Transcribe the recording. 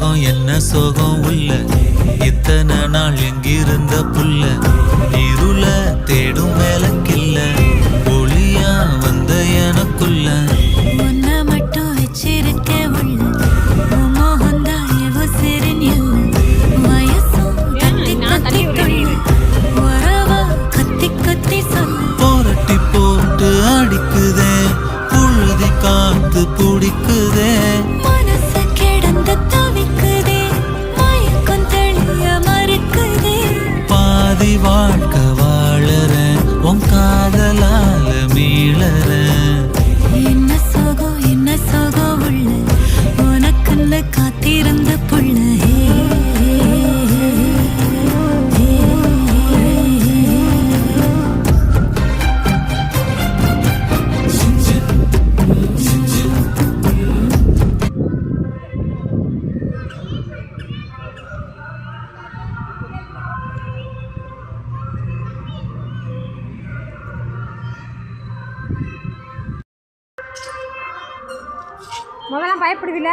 பக்கம் என்ன சோகம் உள்ள இத்தனை நாள் எங்கிருந்த புல்ல இருள தேடும் வேலைக்கில்ல ஒளியா வந்த எனக்குள்ள உன்னை மட்டும் வச்சிருக்க உள்ள மோகந்தா எவோ சிறிஞல் வயசும் தத்தி தத்தி துள்ள வரவா கத்தி கத்தி சொல்ல போரட்டி போட்டு அடிக்குதே புழுதி காத்து பிடிக்குதே மனசு கிடந்து தவிக்குதே மயக்கம் தெளிய மறுக்குதே பாதி வாழ்க்கை வாழறேன் உன் காதலால மீளறேன் என்ன சோகம் உள்ள உனக்குன்னு காத்திருந்த புள்ள முதல்ல பயப்படுவில